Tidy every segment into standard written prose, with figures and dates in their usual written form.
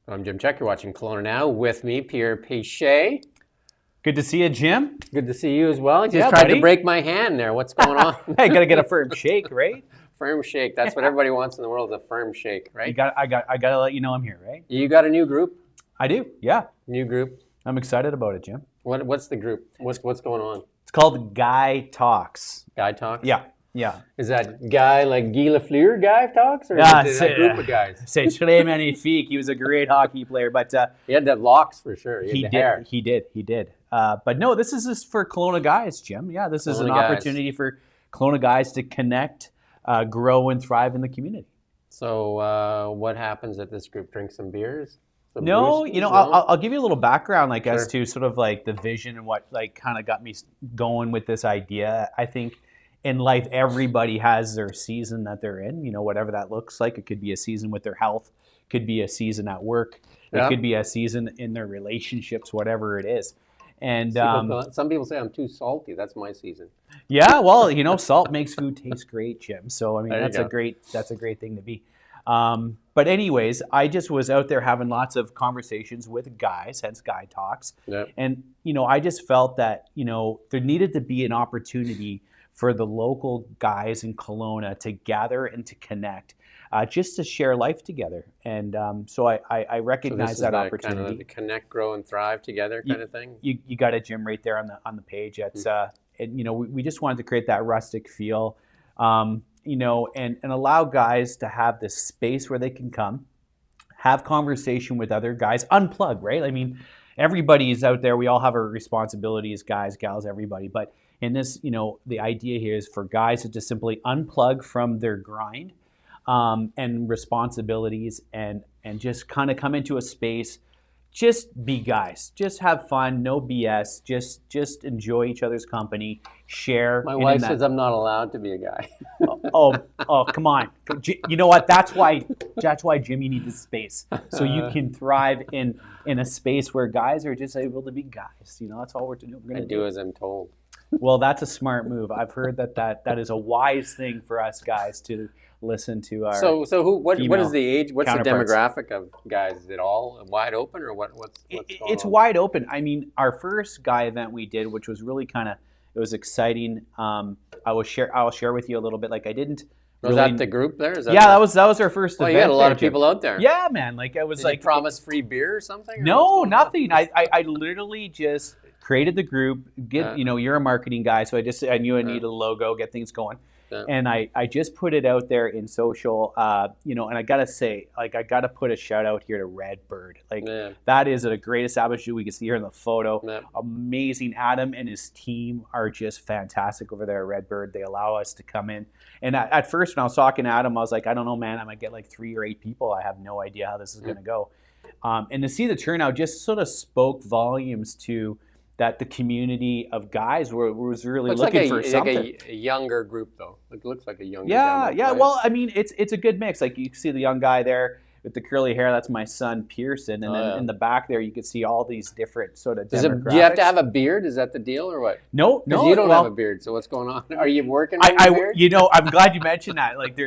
I'm Jim Czek. You're watching Kelowna Now with me, Pierre Piche. Good to see you, Jim. Good to see you as well. You just Yeah, tried buddy. to break my hand there. What's going on? Hey, gotta get a firm shake, right? Firm shake. That's what everybody wants in the world, is a firm shake, right? I gotta let you know I'm here, right? You got a new group? I do, yeah. New group. I'm excited about it, Jim. What's the group? What's going on? It's called Guy Talks. Guy Talks? Yeah. Is that guy like Guy Lafleur Guy Talks? Or Yeah, is it a group of guys? C'est très magnifique. He was a great hockey player, but He had the locks for sure. he had the hair. did. But no, this is just for Kelowna guys, Jim. Yeah, this is Kelowna an guys. opportunity for Kelowna guys to connect, grow, and thrive in the community. So what happens at this group? Drink some beers? Some No, brewskis? you know, No? I'll give you a little background, like as Sure. to sort of like the vision and what like kind of got me going with this idea. I think in life, everybody has their season that they're in. You know, whatever that looks like. It could be a season with their health, could be a season at work, Yeah. it could be a season in their relationships, whatever it is. And Some people say I'm too salty. That's my season. yeah, well, you know, salt makes food taste great, Jim. So I mean, There you that's go. a great thing to be. But anyways, I just was out there having lots of conversations with guys, hence Guy Talks. Yep. And, you know, I just felt that, you know, there needed to be an opportunity for the local guys in Kelowna to gather and to connect, just to share life together. And so I So recognize this is that the opportunity. kind of the connect, grow, and thrive together kind of thing. You got it, Jim, right there on the page. It's and you know, we just wanted to create that rustic feel, you know, and allow guys to have this space where they can come, have conversation with other guys, unplug, right? I mean, everybody is out there. We all have our responsibilities, guys, gals, everybody. But in this, you know, the idea here is for guys to just simply unplug from their grind and responsibilities and just kind of come into a space. Just be guys. Just have fun. No BS. Just enjoy each other's company. Share. My and wife in that- says I'm not allowed to be a guy. oh, come on. You know what? That's why, Jim, you need this space so you can thrive in a space where guys are just able to be guys. You know, that's all we're I going to do as I'm told. Well, that's a smart move. I've heard that is a wise thing for us guys to listen to our. So what is female the age? What's the counterparts. demographic of guys? Is it all wide open or what's going It's on? wide open. I mean, our first guy event we did, which was really it was exciting. I'll share with you a little bit. Like I didn't. Was really, that the group there? Is that was our first Oh, event. you had a lot there, of Jim. people out there. Yeah, man. Like it was Did like you promise free beer or something? Or No, what's going on? nothing. I literally just created the group. You know, you're a marketing guy, so I knew I needed a logo, get things going. Yeah. And I just put it out there in social, you know, and I gotta say, like, I gotta put a shout out here to Redbird. Like, Yeah. that is a great establishment. We can see here in the photo. Yeah. Amazing. Adam and his team are just fantastic over there at Redbird. They allow us to come in. And at first, when I was talking to Adam, I was like, I don't know, man. I might get like 3 or 8 people. I have no idea how this is gonna go. And to see the turnout just sort of spoke volumes to that the community of guys was really Looks looking for like something. a younger group though. It looks like a younger. Yeah, demo, yeah. right? Well, I mean, it's a good mix. Like you can see the young guy there with the curly hair. That's my son Pearson, and then yeah. in the back there you can see all these different sort of do demographics. you have to have a beard? Is that the deal or what? No, 'Cause no. you don't well, have a beard. So what's going on? Are you working on I your beard? you know, I'm glad you mentioned that. Like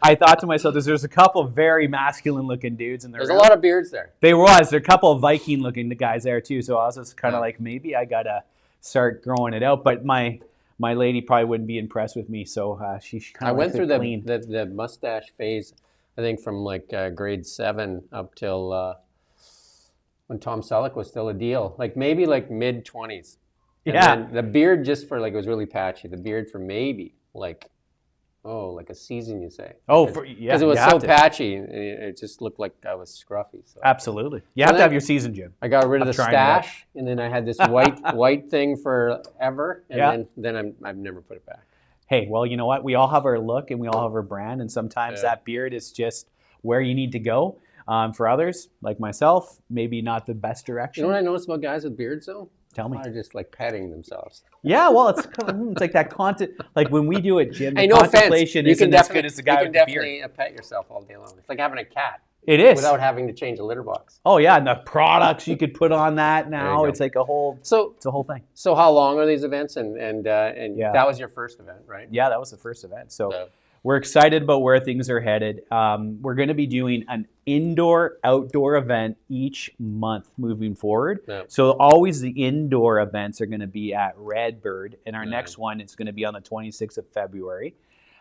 I thought to myself, there's a couple of very masculine looking dudes, and There's a lot of beards there. There are a couple of Viking looking guys there too. So I was just kind of Yeah. like, maybe I gotta start growing it out. But my lady probably wouldn't be impressed with me, so she kind I of went through clean. the mustache phase. I think from like grade 7 up till when Tom Selleck was still a deal. Like maybe like mid 20s. And Yeah. then the beard just for like it was really patchy. The beard for maybe like a season, you say? Oh, because yeah, it was you have so to. patchy. It just looked like I was scruffy. So Absolutely, you So have to then- have your season, Jim. I got rid of I'm the trying it out. stash, and then I had this white thing forever, and Yeah. then I've never put it back. Hey, well, you know what? We all have our look and we all have our brand, and sometimes Yeah. that beard is just where you need to go. For others, like myself, maybe not the best You direction. know what I noticed about guys with beards though? Tell me. They're just like petting themselves. Yeah, well, it's like that content. Like when we do it, Jim, the Hey, no offense. contemplation isn't as good as the guy you with can the beard. definitely pet yourself all day long. It's like having a cat It is. without having to change a litter box. Oh yeah, and the products you could put on that now, go. it's like a whole So thing. how long are these events? And Yeah. that was your first event, right? Yeah, that was the first event. So So- we're excited about where things are headed. We're going to be doing an indoor-outdoor event each month moving forward. Yeah. So always the indoor events are going to be at Redbird, and our Yeah. next one is going to be on the 26th of February.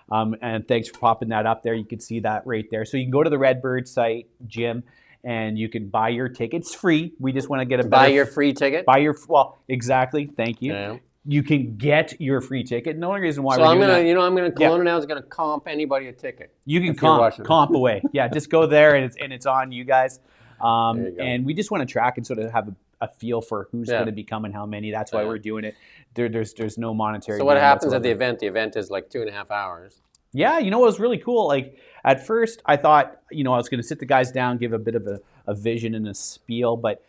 And thanks for popping that up there. You can see that right there. So you can go to the Redbird site, Jim, and you can buy your ticket. It's free. We just want to get a Buy better, your free ticket. well, exactly. Thank you. Yeah. You can get your free ticket. The only reason why So we're I'm doing gonna, that, Kelowna Now is gonna comp anybody a ticket. you can if you're watching. comp away. Yeah, just go there and it's on you guys. There you go. And we just want to track and sort of have a feel for who's Yeah. going to be coming, how many. That's why Yeah. we're doing it. There's no monetary. So what gain happens at the whatsoever. event? The event is like 2.5 hours. Yeah, you know what was really cool? Like at first I thought, I was going to sit the guys down, give a bit of a vision and a spiel, but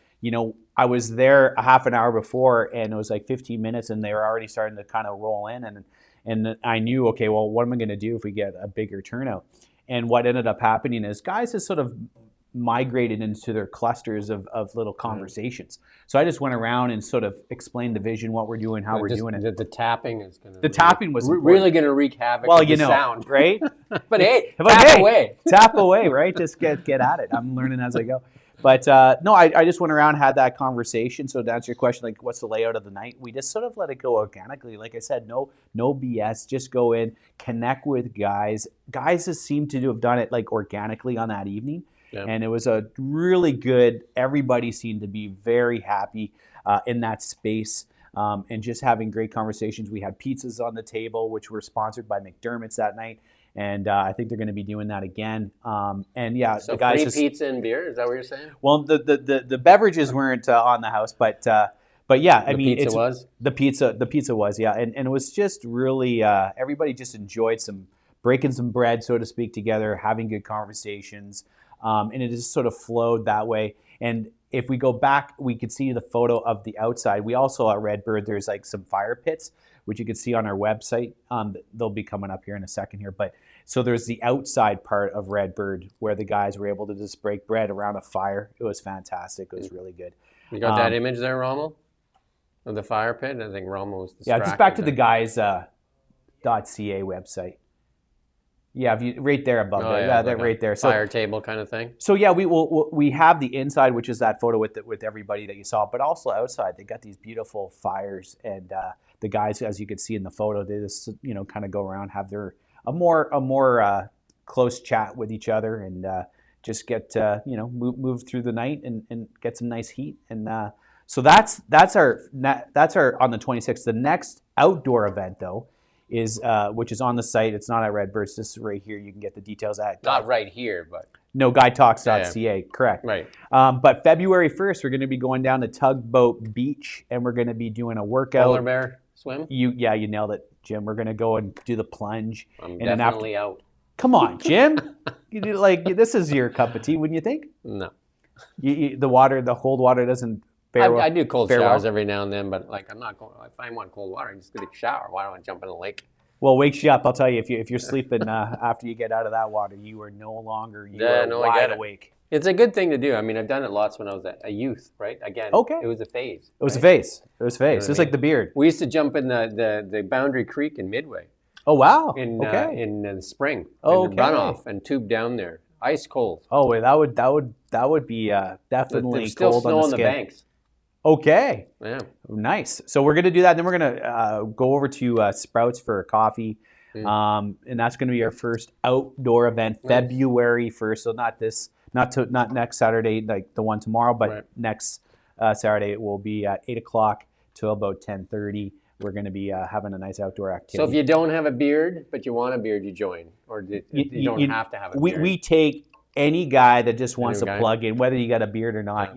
I was there a half an hour before and it was like 15 minutes and they were already starting to kind of roll in and I knew, okay, well, what am I going to do if we get a bigger turnout? And what ended up happening is guys has sort of migrated into their clusters of little conversations. So I just went around and sort of explained the vision, what we're doing, how we're doing it. The tapping is going to. The tapping was really going to wreak havoc. well, with the sound. right? But hey, But tap hey, away. Tap away, right? Just get at it. I'm learning as I go. But no, I just went around, had that conversation. So to answer your question, like what's the layout of the night? We just sort of let it go organically. Like I said, no BS. Just go in, connect with guys. Guys just seem to have done it like organically on that evening. Yeah. And it was a really good, everybody seemed to be very happy in that space and just having great conversations. We had pizzas on the table, which were sponsored by McDermott's that night. And I think they're going to be doing that again. And yeah, So the guys free just, pizza and beer. Is that what you're saying? well, the beverages weren't on the house, but yeah, I mean, Pizza was. the pizza was, yeah, and it was just really everybody just enjoyed breaking some bread, so to speak, together, having good conversations, and it just sort of flowed that way. And if we go back, we could see the photo of the outside. We also at Redbird, there's like some fire pits, which you can see on our website. They'll be coming up here in a second here, but so there's the outside part of Redbird where the guys were able to just break bread around a fire. It was fantastic. It was really good. You got that image there, Rommel, of the fire pit. I think Rommel was distracted. Yeah, just back to the guys .ca website. Yeah, if you right there above there. Yeah, that like right there. Fire table kind of thing. So yeah, we have the inside, which is that photo with everybody that you saw, but also outside they got these beautiful fires, and the guys, as you could see in the photo, they just kind of go around, have a more close chat with each other, and just get move through the night and get some nice heat, and so that's our on the 26th. The next outdoor event though is which is on the site. It's not at Redbirds. This is right here. You can get the details at. Not right here, but. No, guytalks.ca, correct. Right. But February 1st, we're going to be going down to Tugboat Beach, and we're going to be doing a workout. Polar bear swim? You nailed it, Jim. We're going to go and do the plunge. I'm and definitely out. Come on, Jim. This is your cup of tea, wouldn't you think? No. The cold water doesn't fare well. I do cold fare showers well. every now and then, but like I'm not going. If I want cold water, I'm just going to shower. Why don't I jump in the lake? Well, wakes you up. I'll tell you, if you're sleeping after you get out of that water, you are no longer wide awake. It's a good thing to do. I mean, I've done it lots when I was a youth, right? Again, Okay. It was a phase. It was a phase. It was a phase. Just like the beard. We used to jump in the Boundary Creek in Midway Oh wow. in the spring. Okay. And runoff and tube down there, ice cold. Oh wait, that would be definitely There's still cold snow on on the the skin. banks. Okay. Yeah. Nice. So we're gonna do that. Then we're gonna go over to Sprouts for a coffee, and that's gonna be our first outdoor event, February 1st. So not next Saturday, like the one tomorrow, but next Saturday it will be at 8:00 till about 10:30. We're gonna be having a nice outdoor activity. So if you don't have a beard, but you want a beard, you join, or you don't have to have a beard. We take any guy that just wants to guy? plug in, whether you got a beard or not.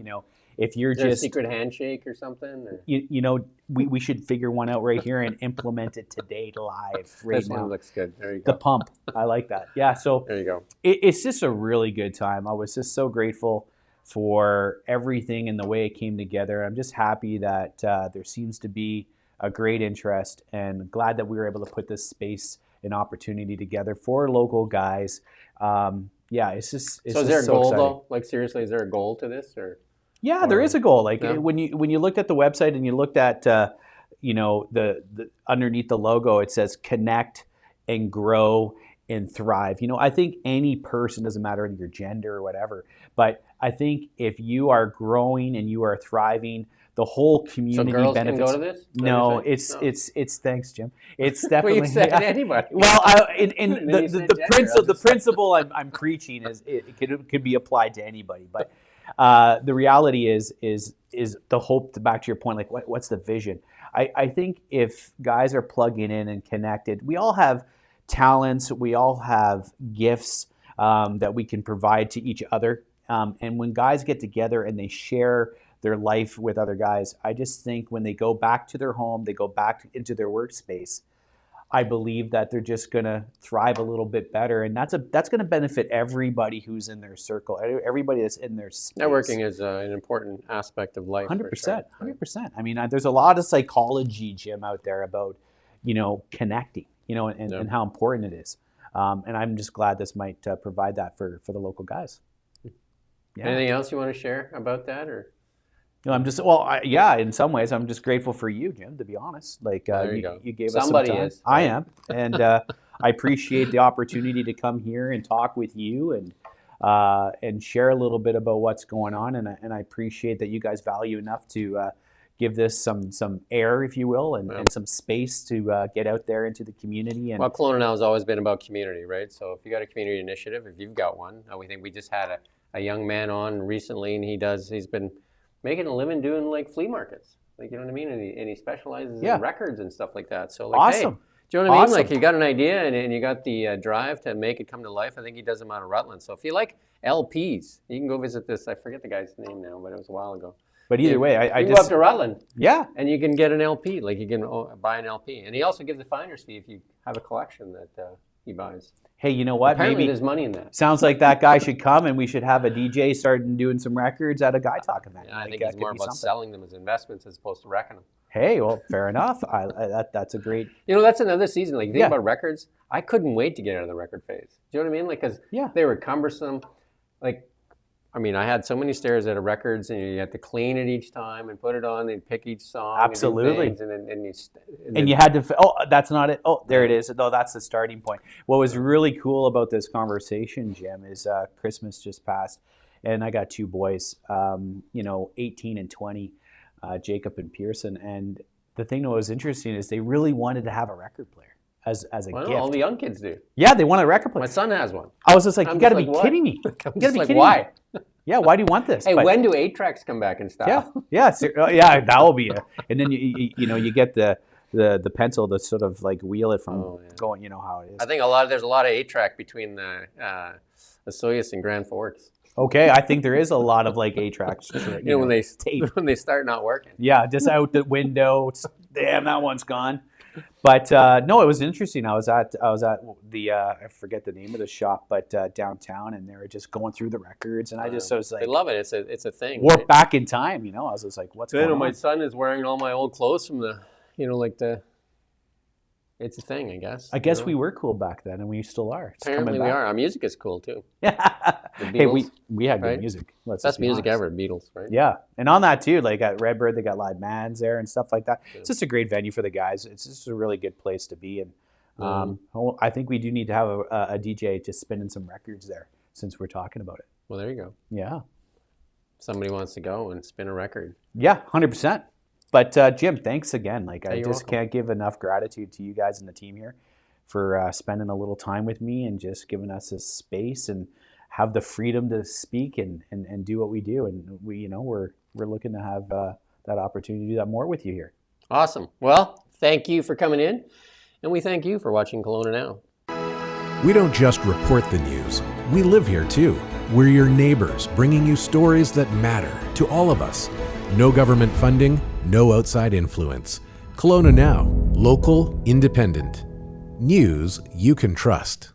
If you're Is there just a secret handshake or something? Or? we should figure one out right here and implement it today live right This now. one looks good. There you The go. pump. I like that. Yeah, so There you go. it's just a really good time. I was just so grateful for everything and the way it came together. I'm just happy that there seems to be a great interest, and glad that we were able to put this space and opportunity together for local guys. Yeah, it's just So is there a goal exciting. though? Like seriously, is there a goal to this or? Yeah, there is a goal. Like Yeah. when you looked at the website and you looked at the underneath the logo, it says connect and grow and thrive. I think any person, doesn't matter your gender or whatever, but I think if you are growing and you are thriving, the whole So community girls benefits. can go to this? Is that what No, you're saying? it's thanks, Jim. It's Well, definitely you said anybody. Well, in And then you said gender, I the just- principle I'm preaching is it could be applied to anybody, but the reality is the hope. Back to your point, like what's the vision? I think if guys are plugging in and connected, we all have talents, we all have gifts that we can provide to each other, and when guys get together and they share their life with other guys, I just think when they go back to their home, they go back into their workspace, I believe that they're just going to thrive a little bit better, and that's going to benefit everybody who's in their circle, everybody that's in their space. Networking is an important aspect of life. 100%, 100%. I mean, there's a lot of psychology, Jim, out there about connecting, and how important it is, and I'm just glad this might provide that for the local guys. Yeah. Anything else you want to share about that, or? I'm just in some ways, I'm just grateful for you, Jim. To be honest, like you gave Somebody us some time. is. I am, and I appreciate the opportunity to come here and talk with you and share a little bit about what's going on. And I appreciate that you guys value enough to give this some air, if you will, and some space to get out there into the community. And Well, Kelowna Now has always been about community, right? So if you got a community initiative, if you've got one, we think we just had a young man on recently, and he's been making a living doing like flea markets, like, you know what I mean, and he specializes in records and stuff like that. So like, awesome. hey, do you know what I mean? Awesome. Like, you got an idea and you got the drive to make it come to life. I think he does them out of Rutland. So if you like LPs, you can go visit this. I forget the guy's name now, but it was a while ago. But either way, I you can just go up to Rutland, and you can get an LP. Like, you can buy an LP, and he also gives a finder's fee if you have a collection that he buys. Hey, you know what? Apparently, Maybe there's money in that. sounds like that guy should come, and we should have a DJ start doing some records at a Guy Talk event. Yeah, I think that it's could more be about something. selling them as investments as opposed to wrecking them. Hey, well, fair enough. That's a great. That's another season. Like, you think Yeah. about records, I couldn't wait to get out of the record phase. Do you know what I mean? Like, because Yeah. they were cumbersome. Like, I mean, I had so many stairs out of records, and you had to clean it each time and put it on and pick each song. Absolutely. And do things, And you had to. Oh, that's not it. Oh, there it is. No, that's the starting point. What was really cool about this conversation, Jim, is Christmas just passed, and I got two boys, 18 and 20, Jacob and Pearson. And the thing that was interesting is they really wanted to have a record player as a well, gift. all the young kids do. Yeah, they wanted a record player. My son has one. I was just like, I'm you got to just be like, kidding me. I'm You got to just be like, kidding why? me. Yeah, why do you want this? Hey, But- when do 8-tracks come back in style? Yeah, that will be it. And then you get the pencil to sort of like wheel it from going. You know how it is. I think there's a lot of 8-track between the Soyuz and Grand Forks. Okay, I think there is a lot of like 8-tracks. When they tape. when they start not working. Yeah, just out the window. Damn, that one's gone. But no, it was interesting. I was at the I forget the name of the shop, but downtown, and they were just going through the records, and I was like, They love it. It's a thing. warp right? back in time. I was just like, what's going on? My son is wearing all my old clothes from it's a thing, I guess. I guess we were cool back then, and we still are. It's Apparently coming we back. are. Our music is cool too. Hey, we had good right? music. Let's Best just be music honest. ever, Beatles, right? Yeah, and on that too, like at Redbird, they got live bands there and stuff like that. It's just a great venue for the guys. It's just a really good place to be, and I think we do need to have a DJ just spinning some records there since we're talking about it. Well, there you go. Yeah, Somebody wants to go and spin a record. yeah, 100%. But Jim, thanks again. Like I You're just welcome. can't give enough gratitude to you guys and the team here for spending a little time with me and just giving us this space and have the freedom to speak and do what we do. And we're looking to have that opportunity to do that more with you here. Awesome. Well, thank you for coming in, and we thank you for watching Kelowna Now. We don't just report the news, we live here too. We're your neighbors, bringing you stories that matter to all of us. No government funding, no outside influence. Kelowna Now, local, independent. News you can trust.